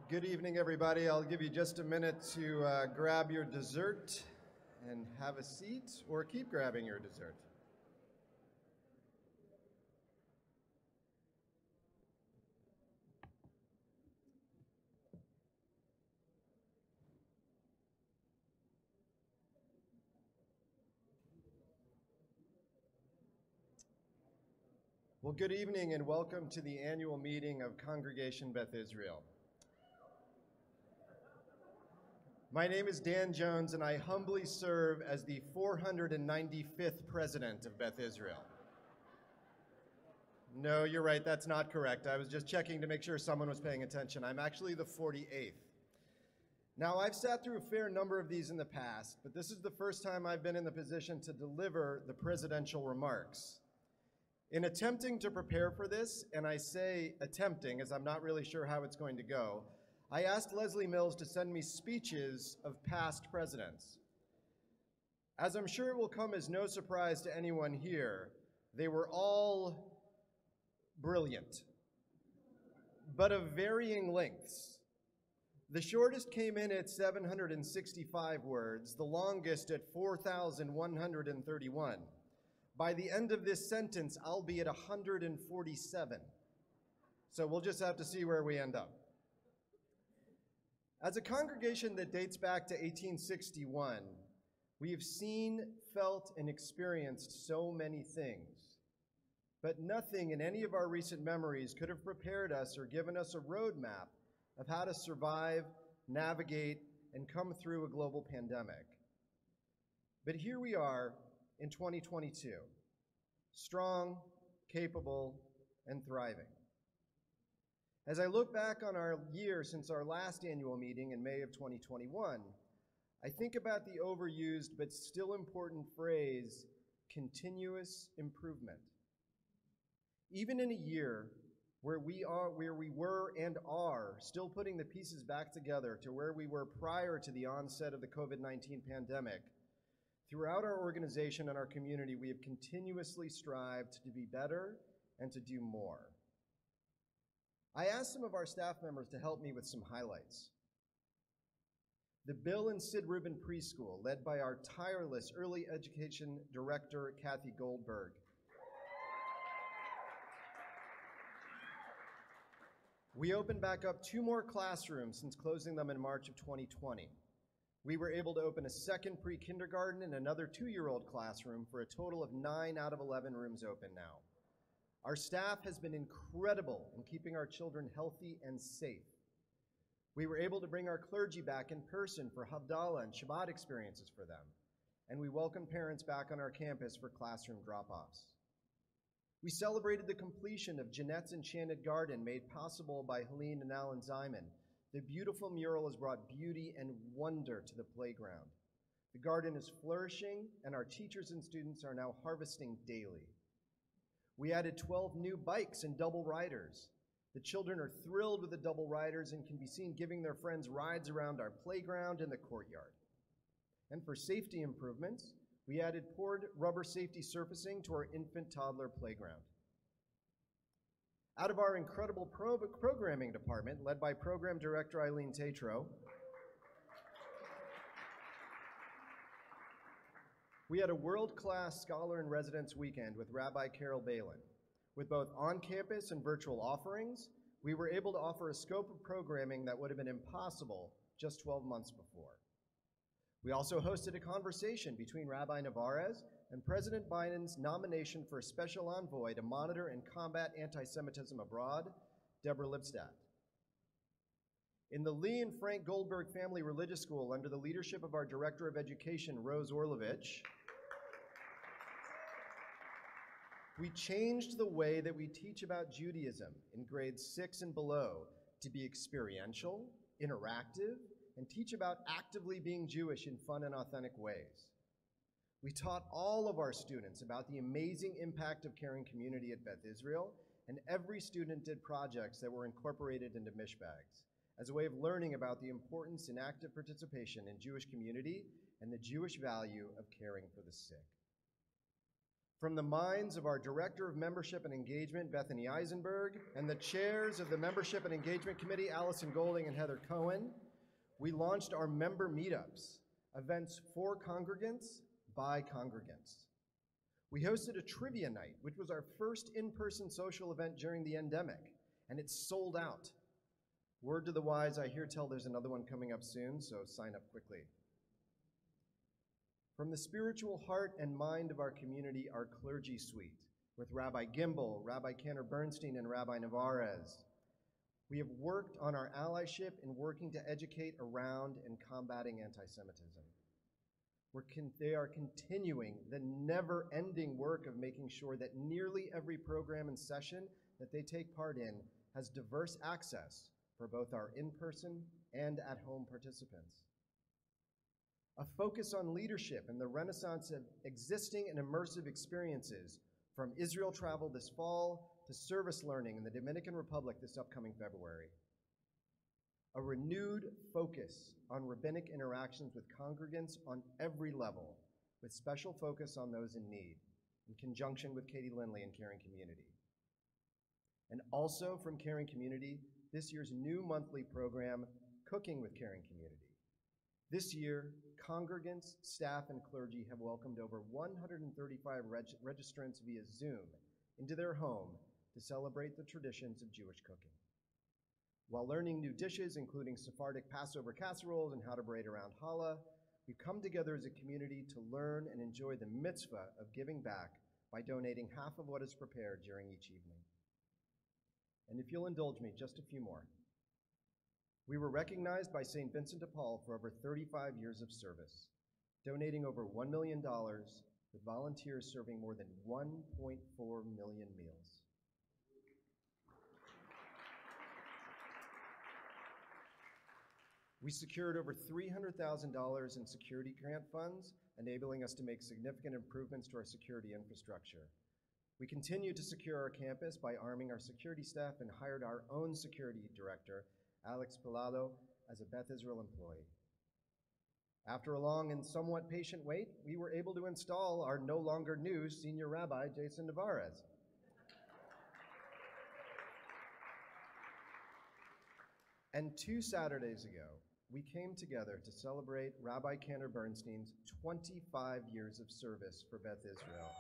Good evening, everybody. I'll give you just a minute to grab your dessert and have a seat, or keep grabbing your dessert. Well, good evening and welcome to the annual meeting of Congregation Beth Israel. My name is Dan Jones, and I humbly serve as the 495th president of Beth Israel. No, you're right, that's not correct. I was just checking to make sure someone was paying attention. I'm actually the 48th. Now, I've sat through a fair number of these in the past, but this is the first time I've been in the position to deliver the presidential remarks. In attempting to prepare for this, and I say attempting as I'm not really sure how it's going to go, I asked Leslie Mills to send me speeches of past presidents. As I'm sure it will come as no surprise to anyone here, they were all brilliant, but of varying lengths. The shortest came in at 765 words, the longest at 4,131. By the end of this sentence, I'll be at 147. So we'll just have to see where we end up. As a congregation that dates back to 1861, we have seen, felt, and experienced so many things. But nothing in any of our recent memories could have prepared us or given us a roadmap of how to survive, navigate, and come through a global pandemic. But here we are in 2022, strong, capable, and thriving. As I look back on our year since our last annual meeting in May of 2021, I think about the overused but still important phrase, continuous improvement. Even in a year where we were and are still putting the pieces back together to where we were prior to the onset of the COVID-19 pandemic, throughout our organization and our community, we have continuously strived to be better and to do more. I asked some of our staff members to help me with some highlights. The Bill and Sid Rubin Preschool, led by our tireless early education director, Kathy Goldberg. We opened back up 2 more classrooms since closing them in March of 2020. We were able to open a second pre-kindergarten and another 2-year-old classroom for a total of 9 out of 11 rooms open now. Our staff has been incredible in keeping our children healthy and safe. We were able to bring our clergy back in person for Havdalah and Shabbat experiences for them, and we welcomed parents back on our campus for classroom drop-offs. We celebrated the completion of Jeanette's Enchanted Garden, made possible by Helene and Alan Zyman. The beautiful mural has brought beauty and wonder to the playground. The garden is flourishing, and our teachers and students are now harvesting daily. We added 12 new bikes and double riders. The children are thrilled with the double riders and can be seen giving their friends rides around our playground and the courtyard. And for safety improvements, we added poured rubber safety surfacing to our infant-toddler playground. Out of our incredible programming department, led by Program Director Eileen Tatro, we had a world-class Scholar-in-Residence weekend with Rabbi Carol Balin. With both on-campus and virtual offerings, we were able to offer a scope of programming that would have been impossible just 12 months before. We also hosted a conversation between Rabbi Navarez and President Biden's nomination for a special envoy to monitor and combat anti-Semitism abroad, Deborah Lipstadt. In the Lee and Frank Goldberg Family Religious School, under the leadership of our Director of Education, Rose Orlovich, we changed the way that we teach about Judaism in grades 6 and below to be experiential, interactive, and teach about actively being Jewish in fun and authentic ways. We taught all of our students about the amazing impact of caring community at Beth Israel, and every student did projects that were incorporated into Mishbags as a way of learning about the importance in active participation in Jewish community and the Jewish value of caring for the sick. From the minds of our Director of Membership and Engagement, Bethany Eisenberg, and the chairs of the Membership and Engagement Committee, Allison Golding and Heather Cohen, we launched our member meetups, events for congregants by congregants. We hosted a trivia night, which was our first in-person social event during the endemic, and it sold out. Word to the wise, I hear tell there's another one coming up soon, so sign up quickly. From the spiritual heart and mind of our community, our clergy suite, with Rabbi Gimbel, Rabbi Cantor Bernstein, and Rabbi Navarez. We have worked on our allyship in working to educate around and combating anti-Semitism. They are continuing the never-ending work of making sure that nearly every program and session that they take part in has diverse access for both our in-person and at-home participants. A focus on leadership and the renaissance of existing and immersive experiences, from Israel travel this fall to service learning in the Dominican Republic this upcoming February. A renewed focus on rabbinic interactions with congregants on every level, with special focus on those in need, in conjunction with Katie Lindley and Caring Community. And also from Caring Community, this year's new monthly program, Cooking with Caring Community. This year, congregants, staff, and clergy have welcomed over 135 registrants via Zoom into their home to celebrate the traditions of Jewish cooking. While learning new dishes, including Sephardic Passover casseroles and how to braid around challah, we've come together as a community to learn and enjoy the mitzvah of giving back by donating half of what is prepared during each evening. And if you'll indulge me, just a few more. We were recognized by St. Vincent de Paul for over 35 years of service, donating over $1 million, with volunteers serving more than 1.4 million meals. We secured over $300,000 in security grant funds, enabling us to make significant improvements to our security infrastructure. We continue to secure our campus by arming our security staff and hired our own security director, Alex Pilado, as a Beth Israel employee. After a long and somewhat patient wait, we were able to install our no longer new senior rabbi, Jason Navarez. And 2 Saturdays ago, we came together to celebrate Rabbi Cantor Bernstein's 25 years of service for Beth Israel.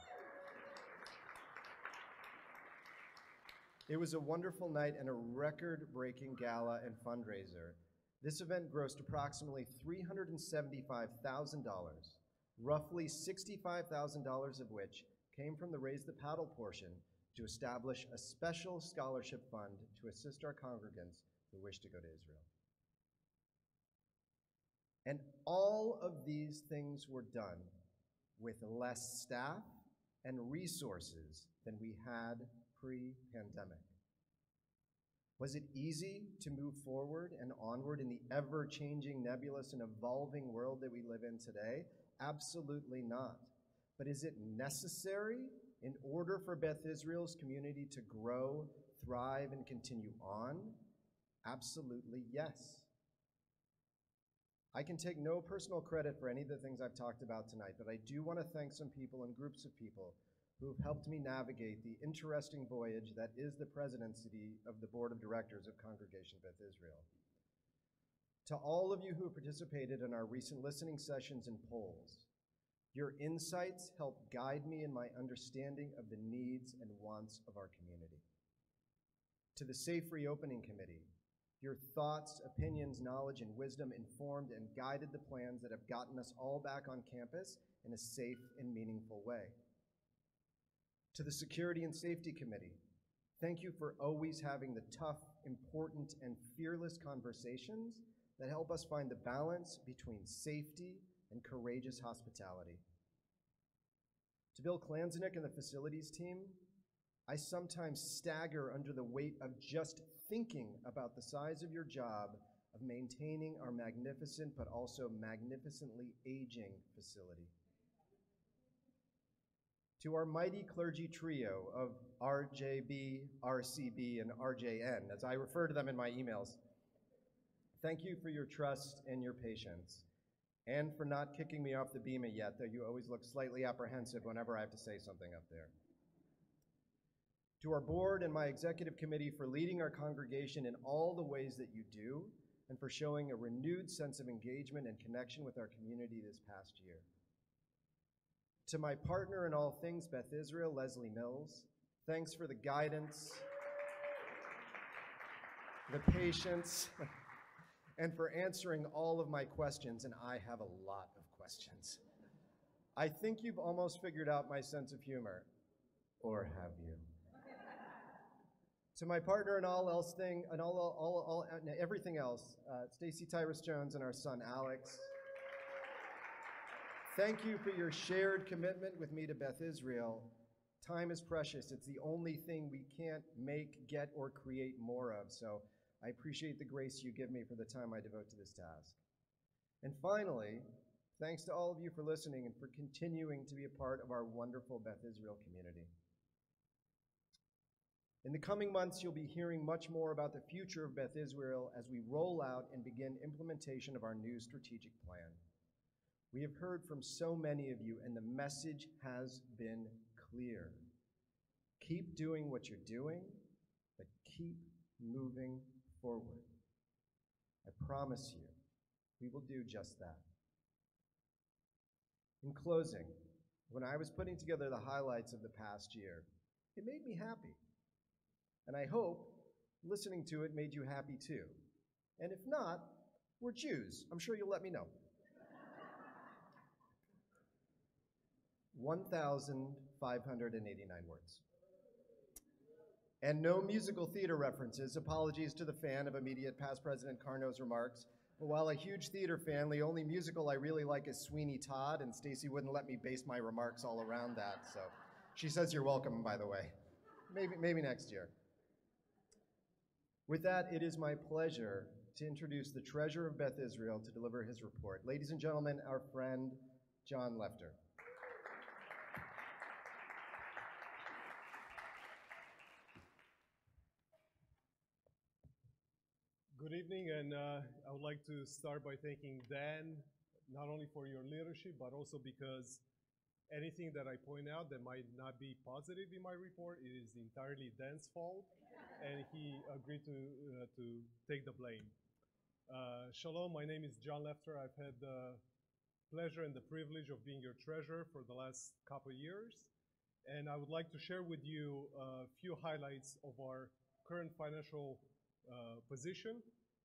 It was a wonderful night and a record-breaking gala and fundraiser. This event grossed approximately $375,000, roughly $65,000 of which came from the Raise the Paddle portion to establish a special scholarship fund to assist our congregants who wish to go to Israel. And all of these things were done with less staff and resources than we had pre-pandemic. Was it easy to move forward and onward in the ever-changing, nebulous, and evolving world that we live in today? Absolutely not. But is it necessary in order for Beth Israel's community to grow, thrive, and continue on? Absolutely yes. I can take no personal credit for any of the things I've talked about tonight, but I do want to thank some people and groups of people who have helped me navigate the interesting voyage that is the presidency of the Board of Directors of Congregation Beth Israel. To all of you who participated in our recent listening sessions and polls, your insights help guide me in my understanding of the needs and wants of our community. To the Safe Reopening Committee, your thoughts, opinions, knowledge, and wisdom informed and guided the plans that have gotten us all back on campus in a safe and meaningful way. To the Security and Safety Committee, thank you for always having the tough, important, and fearless conversations that help us find the balance between safety and courageous hospitality. To Bill Klansnick and the facilities team, I sometimes stagger under the weight of just thinking about the size of your job of maintaining our magnificent but also magnificently aging facility. To our mighty clergy trio of RJB, RCB, and RJN, as I refer to them in my emails, thank you for your trust and your patience. and for not kicking me off the bema yet, though you always look slightly apprehensive whenever I have to say something up there. To our board and my executive committee for leading our congregation in all the ways that you do, and for showing a renewed sense of engagement and connection with our community this past year. To my partner in all things, Beth Israel, Leslie Mills, thanks for the guidance, the patience, and for answering all of my questions, and I have a lot of questions. I think you've almost figured out my sense of humor, or have you? To my partner in everything else, Stacey Tyrus Jones and our son Alex. Thank you for your shared commitment with me to Beth Israel. Time is precious. It's the only thing we can't make, get, or create more of. So I appreciate the grace you give me for the time I devote to this task. And finally, thanks to all of you for listening and for continuing to be a part of our wonderful Beth Israel community. In the coming months, you'll be hearing much more about the future of Beth Israel as we roll out and begin implementation of our new strategic plan. We have heard from so many of you, and the message has been clear. Keep doing what you're doing, but keep moving forward. I promise you, we will do just that. In closing, when I was putting together the highlights of the past year, it made me happy. And I hope listening to it made you happy too. And if not, we're Jews. I'm sure you'll let me know. 1,589 words. And no musical theater references. Apologies to the fan of immediate past President Carnot's remarks. But while a huge theater fan, the only musical I really like is Sweeney Todd, and Stacey wouldn't let me base my remarks all around that. So she says you're welcome, by the way. Maybe next year. With that, it is my pleasure to introduce the treasurer of Beth Israel to deliver his report. Ladies and gentlemen, our friend, John Lefter. Good evening, and I would like to start by thanking Dan, not only for your leadership, but also because anything that I point out that might not be positive in my report, it is entirely Dan's fault, and he agreed to take the blame. Shalom, my name is John Lefter. I've had the pleasure and the privilege of being your treasurer for the last couple of years, and I would like to share with you a few highlights of our current financial position,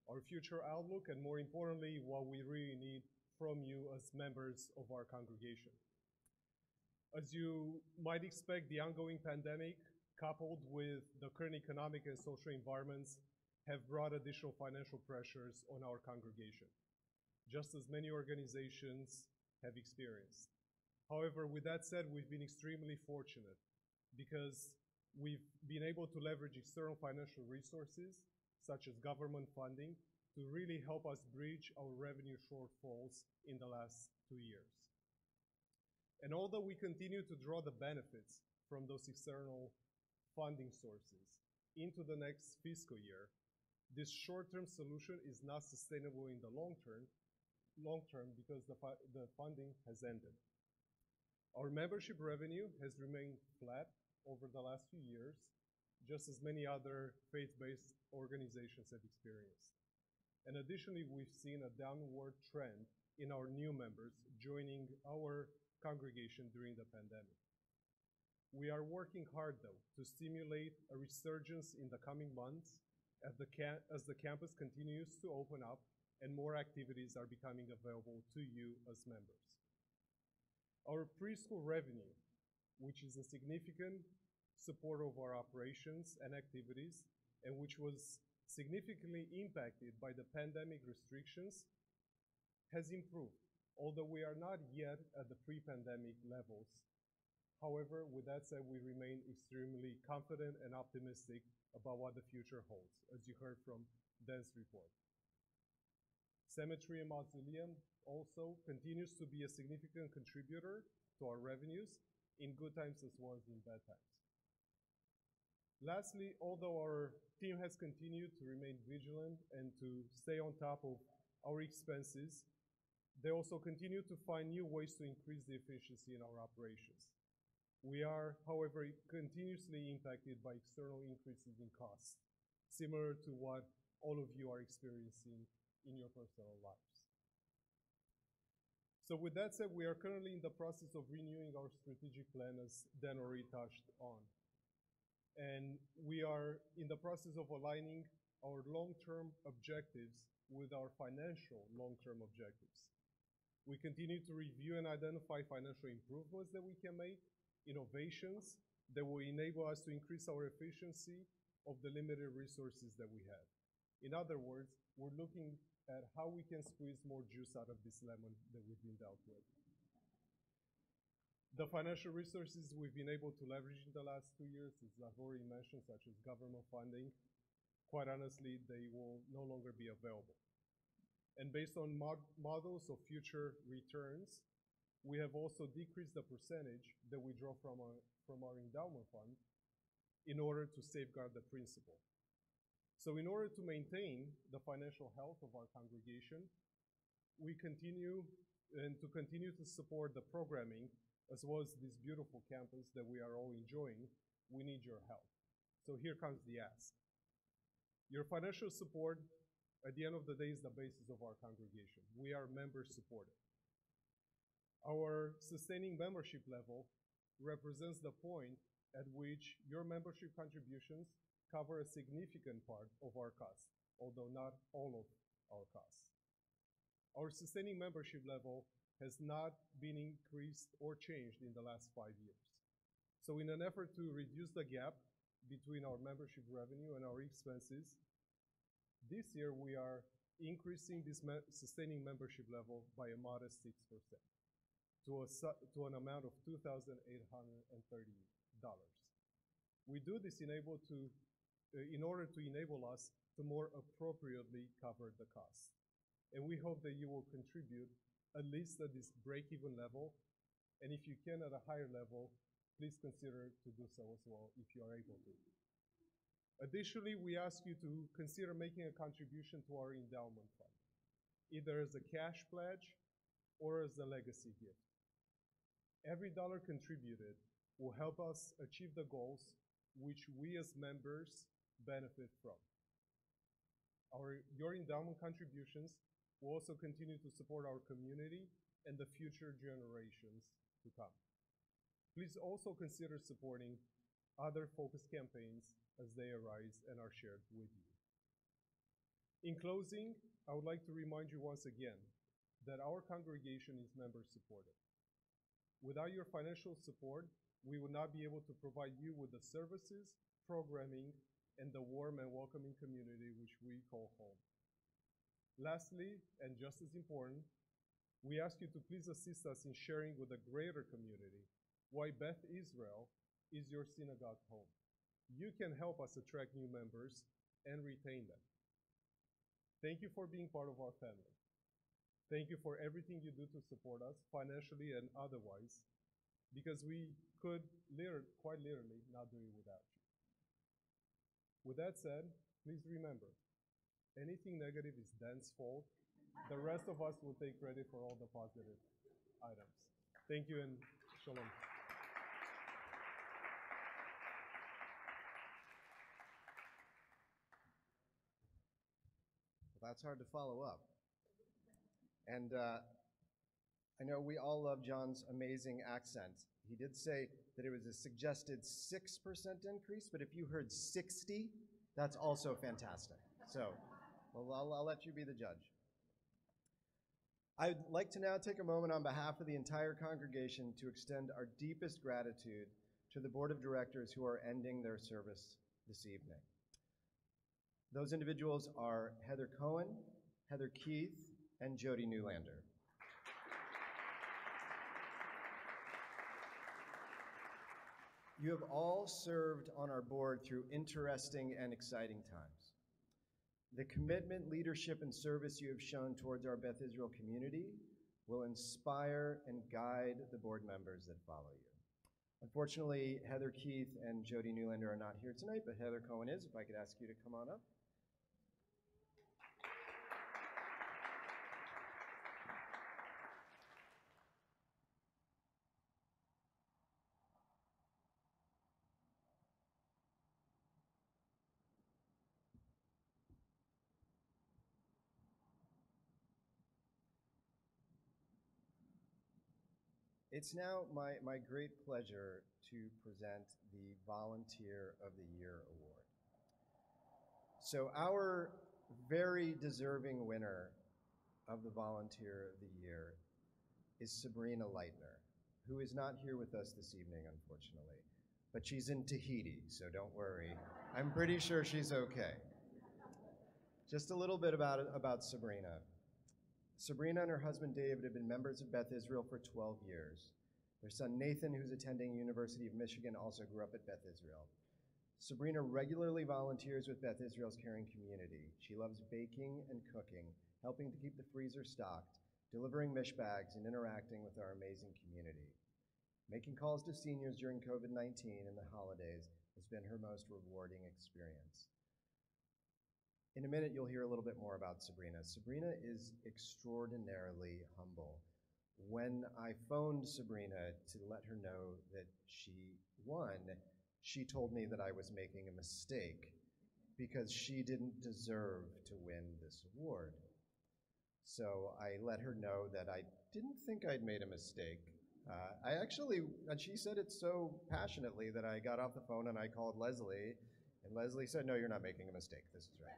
our future outlook, and more importantly, what we really need from you as members of our congregation. As you might expect, the ongoing pandemic, coupled with the current economic and social environments, have brought additional financial pressures on our congregation, just as many organizations have experienced. However, with that said, we've been extremely fortunate because we've been able to leverage external financial resources, such as government funding, to really help us bridge our revenue shortfalls in the last 2 years. And although we continue to draw the benefits from those external funding sources into the next fiscal year, this short-term solution is not sustainable in the long term because the funding has ended. Our membership revenue has remained flat over the last few years, just as many other faith-based organizations have experienced. And additionally, we've seen a downward trend in our new members joining our congregation during the pandemic. We are working hard, though, to stimulate a resurgence in the coming months as the campus continues to open up and more activities are becoming available to you as members. Our preschool revenue, which is a significant support of our operations and activities, and which was significantly impacted by the pandemic restrictions, has improved, although we are not yet at the pre-pandemic levels. However, with that said, we remain extremely confident and optimistic about what the future holds, as you heard from Dan's report. Cemetery and Mausoleum also continues to be a significant contributor to our revenues in good times as well as in bad times. Lastly, although our team has continued to remain vigilant and to stay on top of our expenses, They also continue to find new ways to increase the efficiency in our operations. We are, however, continuously impacted by external increases in costs, similar to what all of you are experiencing in your personal lives. So with that said, we are currently in the process of renewing our strategic plan, as Dan already touched on. And we are in the process of aligning our long-term objectives with our financial long-term objectives. We continue to review and identify financial improvements that we can make, innovations that will enable us to increase our efficiency of the limited resources that we have. In other words, we're looking at how we can squeeze more juice out of this lemon that we've been dealt with. The financial resources we've been able to leverage in the last 2 years, as I've already mentioned, such as government funding, quite honestly, they will no longer be available. And based on models of future returns, we have also decreased the percentage that we draw from our endowment fund in order to safeguard the principal. So in order to maintain the financial health of our congregation, we continue to support the programming as well as this beautiful campus that we are all enjoying, we need your help. So here comes the ask. Your financial support, at the end of the day, is the basis of our congregation. We are member supported. Our sustaining membership level represents the point at which your membership contributions cover a significant part of our costs, although not all of our costs. Our sustaining membership level has not been increased or changed in the last 5 years. So in an effort to reduce the gap between our membership revenue and our expenses, this year we are increasing this sustaining membership level by a modest 6% to an amount of $2,830. We do this in order to enable us to more appropriately cover the costs. And we hope that you will contribute at least at this break-even level, and if you can at a higher level, please consider to do so as well if you are able to. Additionally, we ask you to consider making a contribution to our endowment fund, either as a cash pledge or as a legacy gift. Every dollar contributed will help us achieve the goals which we as members benefit from. Your endowment contributions will also continue to support our community and the future generations to come. Please also consider supporting other focused campaigns as they arise and are shared with you. In closing, I would like to remind you once again that our congregation is member supported. Without your financial support, we would not be able to provide you with the services, programming, and the warm and welcoming community which we call home. Lastly, and just as important, we ask you to please assist us in sharing with the greater community why Beth Israel is your synagogue home. You can help us attract new members and retain them. Thank you for being part of our family. Thank you for everything you do to support us financially and otherwise, because we could quite literally not do it without you. With that said, please remember, anything negative is Dan's fault. The rest of us will take credit for all the positive items. Thank you and shalom. Well, that's hard to follow up. And I know we all love John's amazing accent. He did say that it was a suggested 6% increase, but if you heard 60, that's also fantastic. So, well, I'll let you be the judge. I'd like to now take a moment on behalf of the entire congregation to extend our deepest gratitude to the board of directors who are ending their service this evening. Those individuals are Heather Cohen, Heather Keith, and Jody Newlander. You have all served on our board through interesting and exciting times. The commitment, leadership, and service you have shown towards our Beth Israel community will inspire and guide the board members that follow you. Unfortunately, Heather Keith and Jody Newlander are not here tonight, but Heather Cohen is. If I could ask you to come on up. It's now my great pleasure to present the Volunteer of the Year Award. So our very deserving winner of the Volunteer of the Year is Sabrina Leitner, who is not here with us this evening, unfortunately. But she's in Tahiti, so don't worry. I'm pretty sure she's okay. Just a little bit about Sabrina. Sabrina and her husband David have been members of Beth Israel for 12 years. Their son Nathan, who's attending University of Michigan, also grew up at Beth Israel. Sabrina regularly volunteers with Beth Israel's caring community. She loves baking and cooking, helping to keep the freezer stocked, delivering mish bags, and interacting with our amazing community. Making calls to seniors during COVID-19 and the holidays has been her most rewarding experience. In a minute, you'll hear a little bit more about Sabrina. Sabrina is extraordinarily humble. When I phoned Sabrina to let her know that she won, she told me that I was making a mistake because she didn't deserve to win this award. So I let her know that I didn't think I'd made a mistake. And she said it so passionately that I got off the phone and I called Leslie, and Leslie said, "No, you're not making a mistake. This is right."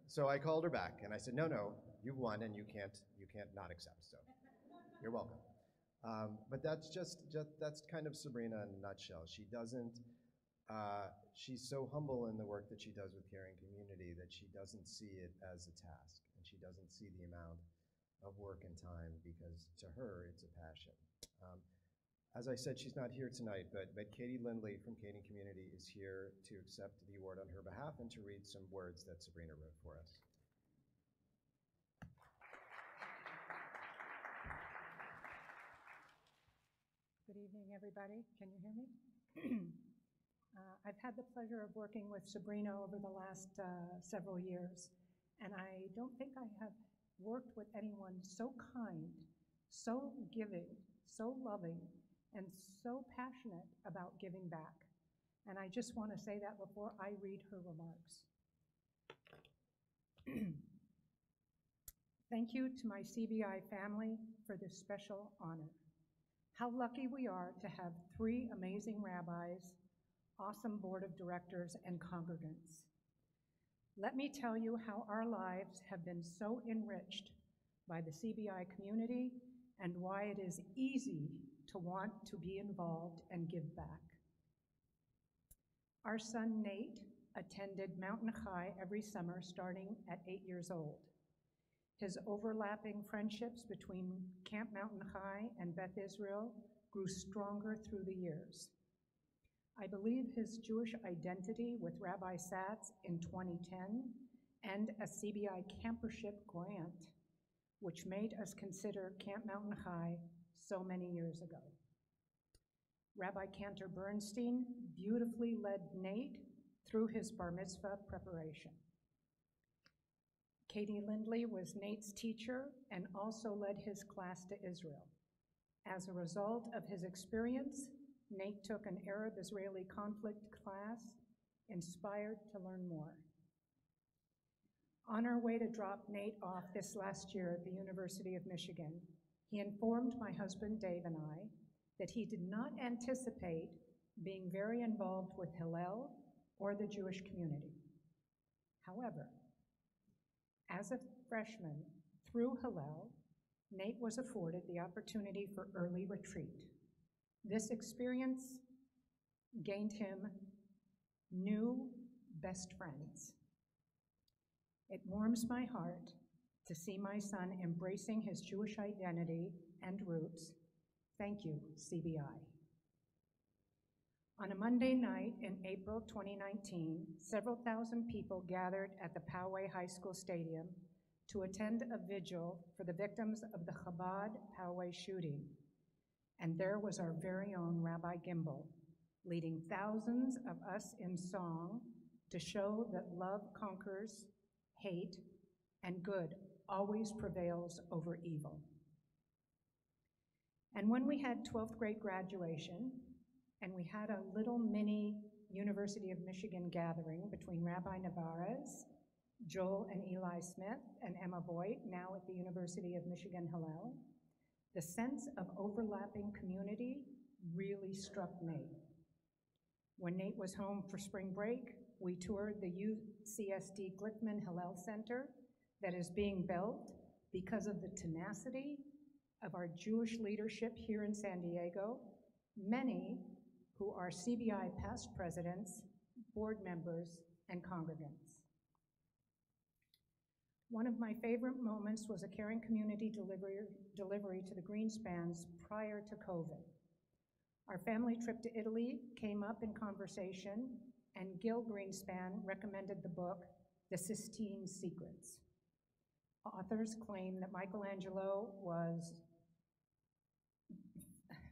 So I called her back and I said, no, you've won and you can't not accept, so you're welcome. But that's that's kind of Sabrina in a nutshell. She's so humble in the work that she does with Caring Community that she doesn't see it as a task, and she doesn't see the amount of work and time because to her it's a passion. As I said, she's not here tonight, but Katie Lindley from Caring Community is here to accept the award on her behalf and to read some words that Sabrina wrote for us. Good evening, everybody. Can you hear me? I've had the pleasure of working with Sabrina over the last several years, and I don't think I have worked with anyone so kind, so giving, so loving, and so passionate about giving back. And I just want to say that before I read her remarks. Thank you to my CBI family for this special honor. How lucky we are to have 3 amazing rabbis, awesome board of directors, and congregants. Let me tell you how our lives have been so enriched by the CBI community and why it is easy to want to be involved and give back. Our son Nate attended Mountain High every summer starting at 8 years old. His overlapping friendships between Camp Mountain High and Beth Israel grew stronger through the years. I believe his Jewish identity with Rabbi Satz in 2010 and a CBI campership grant, which made us consider Camp Mountain High so many years ago. Rabbi Cantor Bernstein beautifully led Nate through his bar mitzvah preparation. Katie Lindley was Nate's teacher and also led his class to Israel. As a result of his experience, Nate took an Arab-Israeli conflict class, inspired to learn more. On our way to drop Nate off this last year at the University of Michigan, he informed my husband Dave and I that he did not anticipate being very involved with Hillel or the Jewish community. However, as a freshman through Hillel, Nate was afforded the opportunity for early retreat. This experience gained him new best friends. It warms my heart to see my son embracing his Jewish identity and roots. Thank you, CBI. On a Monday night in April 2019, several thousand people gathered at the Poway High School Stadium to attend a vigil for the victims of the Chabad Poway shooting. And there was our very own Rabbi Gimbel, leading thousands of us in song to show that love conquers hate and good always prevails over evil. And when we had 12th grade graduation, and we had a little mini University of Michigan gathering between Rabbi Navarez, Joel and Eli Smith, and Emma Voigt, now at the University of Michigan Hillel, The sense of overlapping community really struck Nate. When Nate was home for spring break, we toured the UCSD Glickman Hillel Center that is being built because of the tenacity of our Jewish leadership here in San Diego, many who are CBI past presidents, board members, and congregants. One of my favorite moments was a caring community delivery to the Greenspans prior to COVID. Our family trip to Italy came up in conversation, and Gil Greenspan recommended the book, The Sistine Secrets. Authors claim that Michelangelo was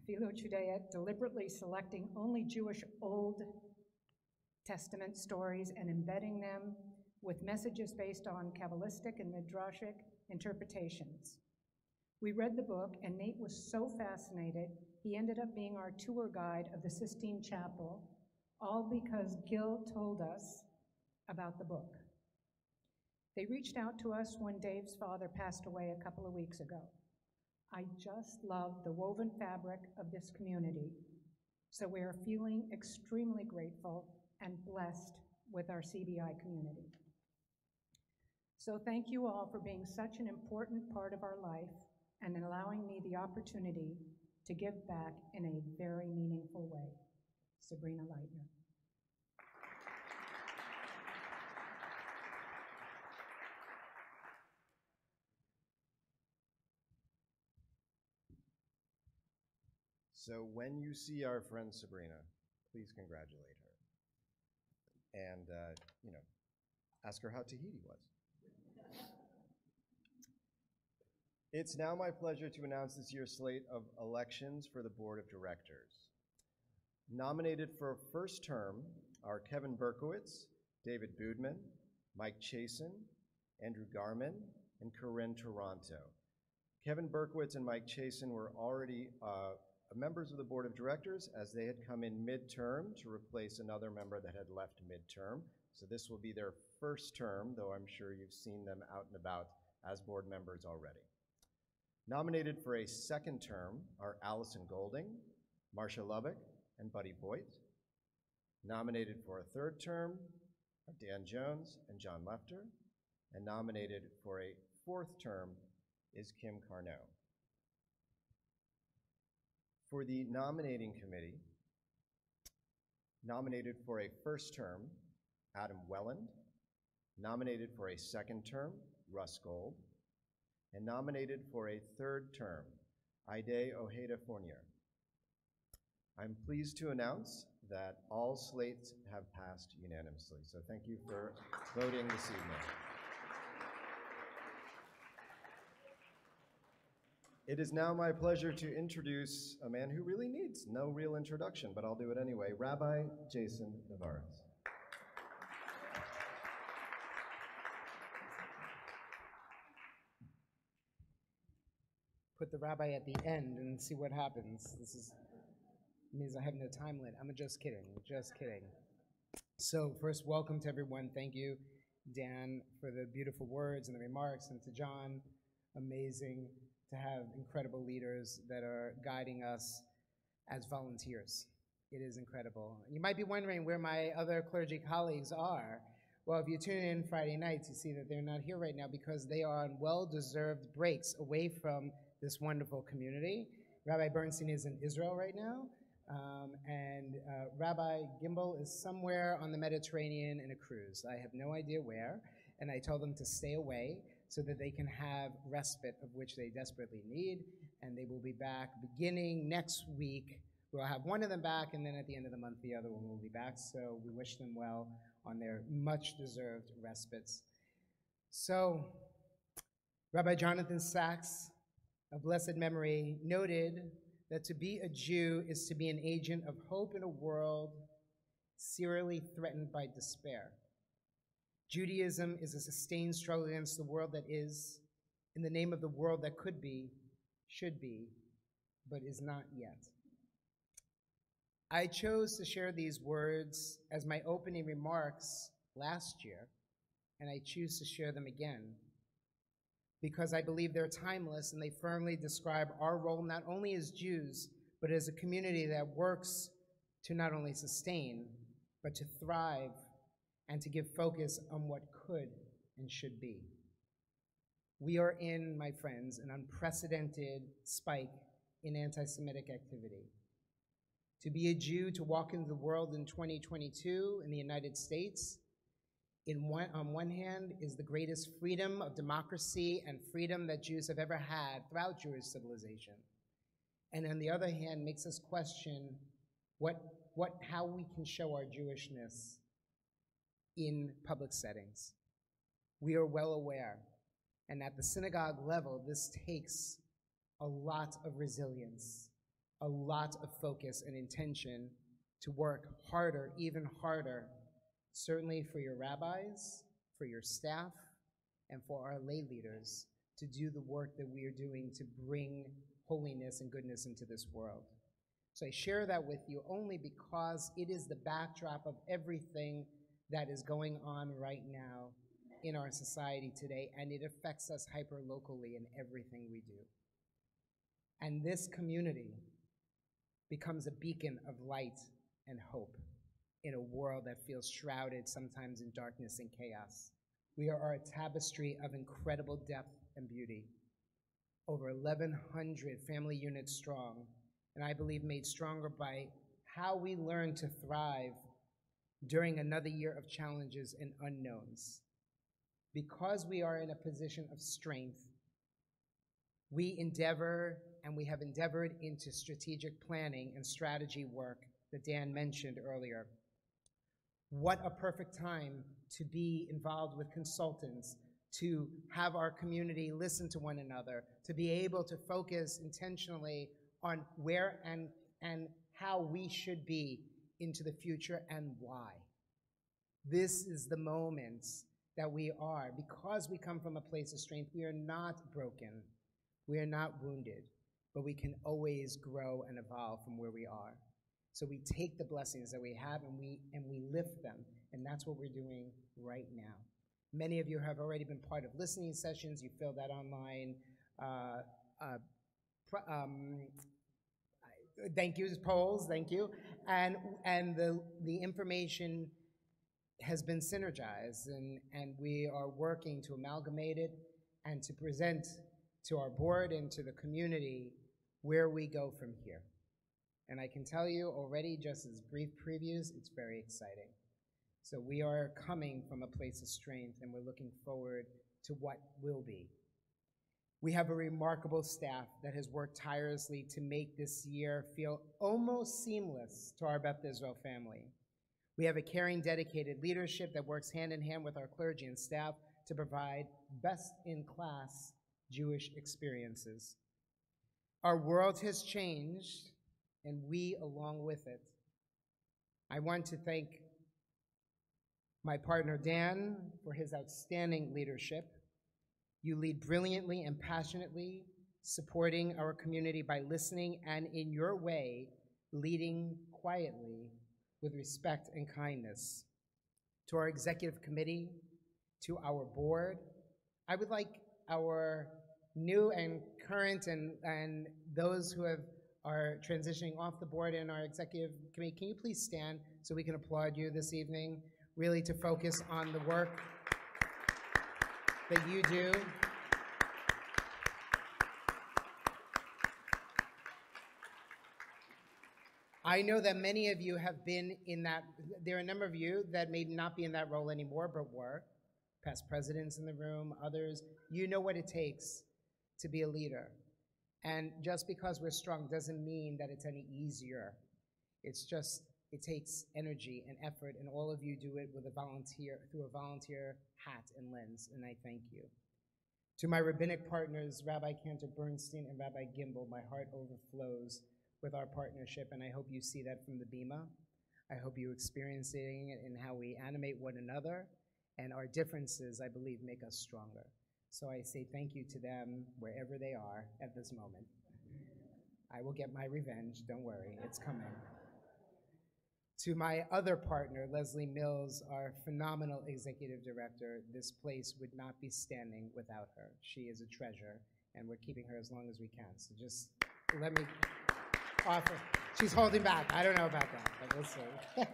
Philo Judaic, deliberately selecting only Jewish Old Testament stories and embedding them with messages based on Kabbalistic and Midrashic interpretations. We read the book, and Nate was so fascinated, he ended up being our tour guide of the Sistine Chapel, all because Gil told us about the book. They reached out to us when Dave's father passed away a couple of weeks ago. I just love the woven fabric of this community, so we are feeling extremely grateful and blessed with our CBI community. So thank you all for being such an important part of our life and allowing me the opportunity to give back in a very meaningful way. Sabrina Leitner. So when you see our friend Sabrina, please congratulate her. And, ask her how Tahiti was. It's now my pleasure to announce this year's slate of elections for the Board of Directors. Nominated for first term are Kevin Berkowitz, David Boudman, Mike Chasin, Andrew Garman, and Corinne Toronto. Kevin Berkowitz and Mike Chasin were already members of the Board of Directors, as they had come in midterm to replace another member that had left midterm. So this will be their first term, though I'm sure you've seen them out and about as board members already. Nominated for a second term are Allison Golding, Marcia Lubbock, and Buddy Boyd. Nominated for a third term are Dan Jones and John Lefter. And nominated for a fourth term is Kim Carnot. For the nominating committee, nominated for a first term, Adam Welland. Nominated for a second term, Russ Gold. And nominated for a third term, Ide Ojeda Fournier. I'm pleased to announce that all slates have passed unanimously. So thank you for voting this evening. It is now my pleasure to introduce a man who really needs no real introduction, but I'll do it anyway, Rabbi Jason Navarez. Put the rabbi at the end and see what happens. Means I have no time limit. I'm just kidding, just kidding. So first, welcome to everyone. Thank you, Dan, for the beautiful words and the remarks, and to John, amazing to have incredible leaders that are guiding us as volunteers. It is incredible. You might be wondering where my other clergy colleagues are. Well, if you tune in Friday nights, you see that they're not here right now because they are on well-deserved breaks away from this wonderful community. Rabbi Bernstein is in Israel right now, and Rabbi Gimbel is somewhere on the Mediterranean in a cruise. I have no idea where, and I told them to stay away so that they can have respite, of which they desperately need, and they will be back beginning next week. We'll have one of them back, and then at the end of the month, the other one will be back, so we wish them well on their much-deserved respites. So, Rabbi Jonathan Sachs, of blessed memory, noted that to be a Jew is to be an agent of hope in a world serially threatened by despair. Judaism is a sustained struggle against the world that is, in the name of the world that could be, should be, but is not yet. I chose to share these words as my opening remarks last year, and I choose to share them again. because I believe they're timeless and they firmly describe our role not only as Jews, but as a community that works to not only sustain, but to thrive and to give focus on what could and should be. We are in, my friends, an unprecedented spike in anti-Semitic activity. To be a Jew, to walk into the world in 2022 in the United States, on one hand, is the greatest freedom of democracy and freedom that Jews have ever had throughout Jewish civilization. And on the other hand, makes us question how we can show our Jewishness in public settings. We are well aware, and at the synagogue level, this takes a lot of resilience, a lot of focus and intention to work harder, even harder, certainly for your rabbis, for your staff, and for our lay leaders to do the work that we are doing to bring holiness and goodness into this world. So I share that with you only because it is the backdrop of everything that is going on right now in our society today, and it affects us hyper-locally in everything we do. And this community becomes a beacon of light and hope in a world that feels shrouded sometimes in darkness and chaos. We are a tapestry of incredible depth and beauty. Over 1,100 family units strong, and I believe made stronger by how we learn to thrive during another year of challenges and unknowns. Because we are in a position of strength, we endeavor, and we have endeavored into strategic planning and strategy work that Dan mentioned earlier. What a perfect time to be involved with consultants, to have our community listen to one another, to be able to focus intentionally on where and how we should be into the future and why. This is the moment that we are, because we come from a place of strength, we are not broken, we are not wounded, but we can always grow and evolve from where we are. So we take the blessings that we have and we lift them, and that's what we're doing right now. Many of you have already been part of listening sessions. You filled out online thank yous, polls, thank you. And the information has been synergized, and we are working to amalgamate it and to present to our board and to the community where we go from here. And I can tell you already, just as brief previews, it's very exciting. So we are coming from a place of strength, and we're looking forward to what will be. We have a remarkable staff that has worked tirelessly to make this year feel almost seamless to our Beth Israel family. We have a caring, dedicated leadership that works hand in hand with our clergy and staff to provide best-in-class Jewish experiences. Our world has changed, and we along with it. I want to thank my partner Dan for his outstanding leadership. You lead brilliantly and passionately, supporting our community by listening and, in your way, leading quietly with respect and kindness. To our executive committee, to our board, I would like our new and current and those who are transitioning off the board in our executive committee, can you please stand so we can applaud you this evening, really to focus on the work that you do. I know that many of you have been in that, there are a number of you that may not be in that role anymore, but were. Past presidents in the room, others. You know what it takes to be a leader. And just because we're strong doesn't mean that it's any easier. It's just, it takes energy and effort, and all of you do it with through a volunteer hat and lens, and I thank you. To my rabbinic partners, Rabbi Cantor Bernstein and Rabbi Gimbel, my heart overflows with our partnership, and I hope you see that from the Bima. I hope you're experiencing it in how we animate one another, and our differences, I believe, make us stronger. So I say thank you to them wherever they are at this moment. I will get my revenge, don't worry, it's coming. To my other partner, Leslie Mills, our phenomenal executive director, this place would not be standing without her. She is a treasure, and we're keeping her as long as we can. So just let me offer. She's holding back. I don't know about that, but we'll see.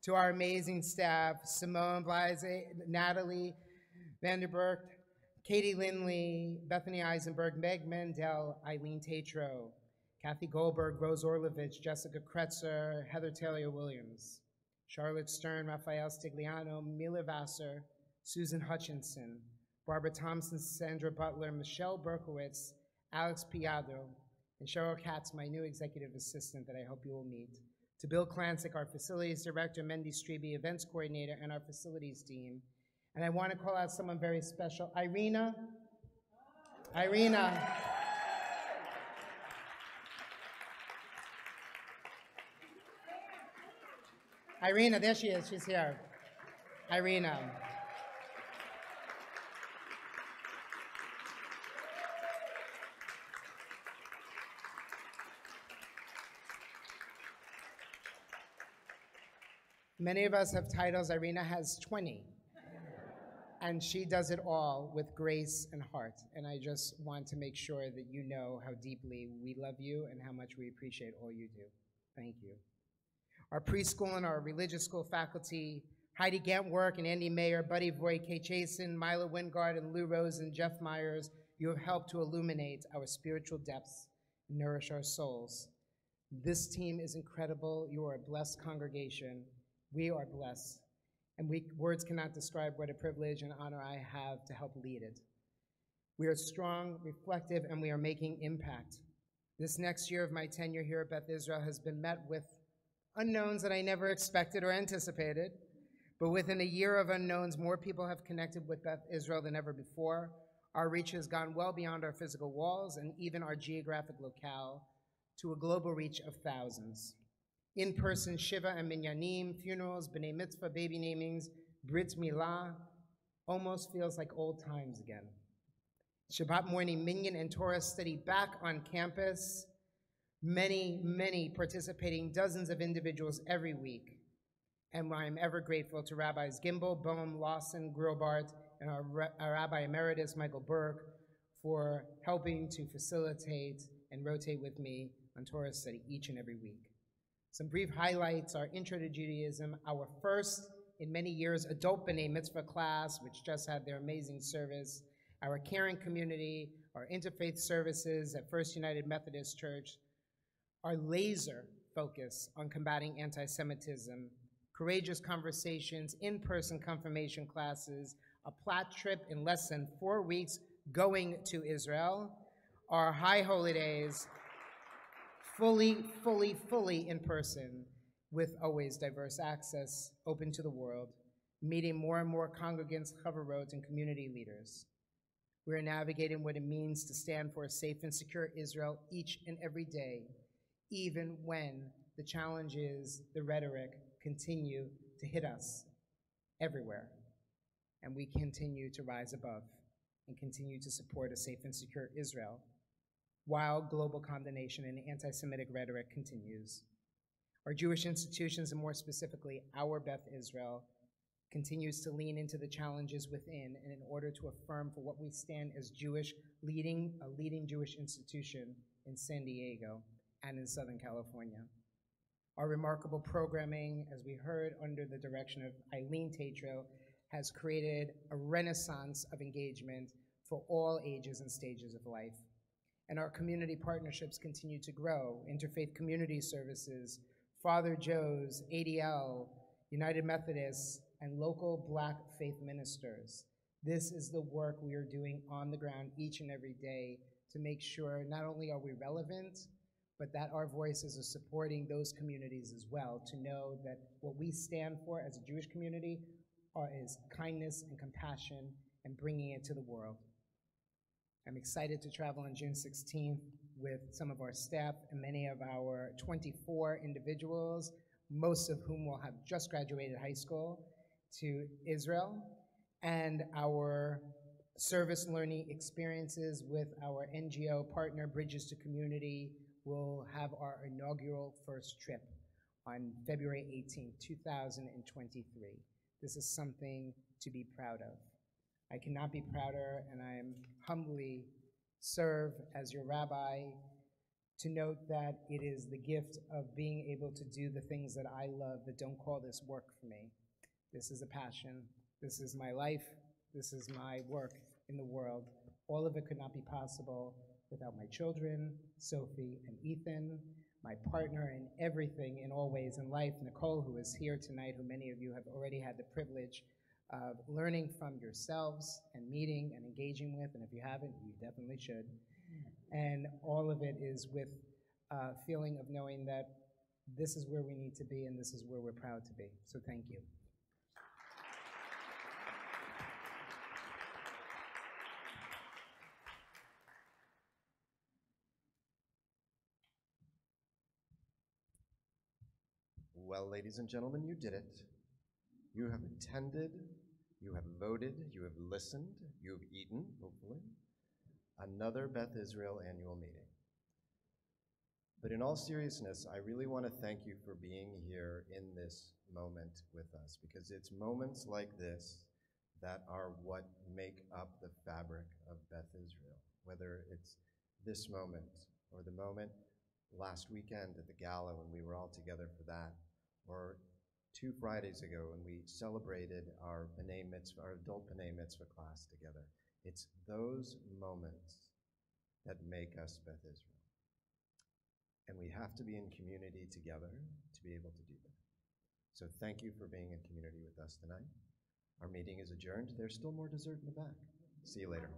To our amazing staff, Simone Blase, Natalie Vanderberg, Katie Lindley, Bethany Eisenberg, Meg Mendel, Eileen Tatro, Kathy Goldberg, Rose Orlovich, Jessica Kretzer, Heather Taylor-Williams, Charlotte Stern, Raphael Stigliano, Mila Vassar, Susan Hutchinson, Barbara Thompson, Sandra Butler, Michelle Berkowitz, Alex Piado, and Cheryl Katz, my new executive assistant that I hope you will meet. To Bill Klansik, our facilities director, Mendy Strebe, events coordinator, and our facilities team. And I want to call out someone very special, Irina. Irina, there she is, she's here. Irina. Many of us have titles. Irina has 20. And she does it all with grace and heart. And I just want to make sure that you know how deeply we love you and how much we appreciate all you do. Thank you. Our preschool and our religious school faculty, Heidi Gantwork and Andy Mayer, Buddy Voigt, Kay Chasen, Mila Wingard, and Lou Rose and Jeff Myers, you have helped to illuminate our spiritual depths and nourish our souls. This team is incredible. You are a blessed congregation. We are blessed. And words cannot describe what a privilege and honor I have to help lead it. We are strong, reflective, and we are making impact. This next year of my tenure here at Beth Israel has been met with unknowns that I never expected or anticipated. But within a year of unknowns, more people have connected with Beth Israel than ever before. Our reach has gone well beyond our physical walls and even our geographic locale to a global reach of thousands. In-person Shiva and Minyanim, funerals, B'nai Mitzvah, baby namings, Brit Milah, almost feels like old times again. Shabbat morning Minyan and Torah study back on campus. Many participating, dozens of individuals every week. And I'm ever grateful to Rabbis Gimbel, Bohm, Lawson, Grobart, and our Rabbi Emeritus, Michael Burke, for helping to facilitate and rotate with me on Torah study each and every week. Some brief highlights are Intro to Judaism, our first in many years adult B'nai Mitzvah class, which just had their amazing service, our caring community, our interfaith services at First United Methodist Church, our laser focus on combating anti-Semitism, courageous conversations, in-person confirmation classes, a Platt trip in less than 4 weeks going to Israel, our high holy days, fully in person with always diverse access, open to the world, meeting more and more congregants, chavarot, and community leaders. We are navigating what it means to stand for a safe and secure Israel each and every day, even when the challenges, the rhetoric continue to hit us everywhere. And we continue to rise above and continue to support a safe and secure Israel while global condemnation and anti-Semitic rhetoric continues. Our Jewish institutions, and more specifically, our Beth Israel, continues to lean into the challenges within and in order to affirm for what we stand as Jewish, a leading Jewish institution in San Diego and in Southern California. Our remarkable programming, as we heard under the direction of Eileen Tatro, has created a renaissance of engagement for all ages and stages of life. And our community partnerships continue to grow. Interfaith Community Services, Father Joe's, ADL, United Methodists, and local Black faith ministers. This is the work we are doing on the ground each and every day to make sure not only are we relevant, but that our voices are supporting those communities as well, to know that what we stand for as a Jewish community is kindness and compassion and bringing it to the world. I'm excited to travel on June 16th with some of our staff and many of our 24 individuals, most of whom will have just graduated high school, to Israel, and our service learning experiences with our NGO partner, Bridges to Community, will have our inaugural first trip. on February 18, 2023. This is something to be proud of. I cannot be prouder, and I am humbly serve as your rabbi to note that it is the gift of being able to do the things that I love that don't call this work for me. This is a passion. This is my life. This is my work in the world. All of it could not be possible without my children, Sophie and Ethan, my partner in everything in all ways in life, Nicole, who is here tonight, who many of you have already had the privilege of learning from yourselves and meeting and engaging with, and if you haven't, you definitely should. And all of it is with a feeling of knowing that this is where we need to be and this is where we're proud to be. So thank you. Well, ladies and gentlemen, you did it. You have attended, you have voted, you have listened, you have eaten, hopefully, another Beth Israel annual meeting. But in all seriousness, I really want to thank you for being here in this moment with us, because it's moments like this that are what make up the fabric of Beth Israel, whether it's this moment or the moment last weekend at the gala when we were all together for that, or 2 Fridays ago when we celebrated our B'nai Mitzvah, our adult B'nai Mitzvah class together. It's those moments that make us Beth Israel. And we have to be in community together to be able to do that. So thank you for being in community with us tonight. Our meeting is adjourned. There's still more dessert in the back. See you later.